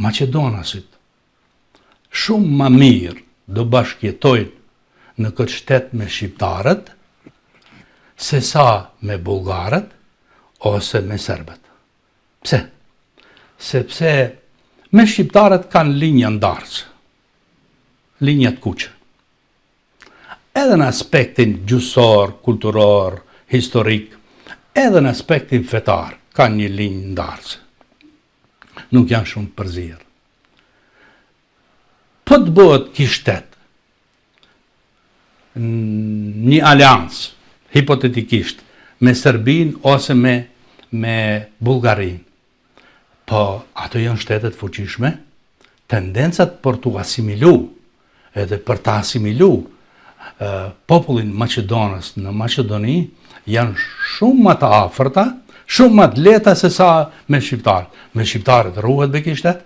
Maqedonasit shumë më mirë do bashkjetojnë në këtë shtet me shqiptarët se sa me bullgarët ose me serbët. Pse? Sepse me shqiptarët kanë linja ndarës, linja të kuqe. Edhe në aspektin gjusor, kulturor, historik, edhe në aspektin fetar, kanë një linjë ndarës. Nuk janë shumë përzirë. Po të bëhet kishtet një aleancë, hipotetikisht, me Serbin ose me Bullgarin, po ato janë shtetet fuqishme, tendencat për të asimilu, edhe për të asimilu popullin Maqedonës në Maqedoni, janë shumë më të afërta, shumë më të lehta se sa me shqiptarët. Me shqiptarët ruhet me kishtet,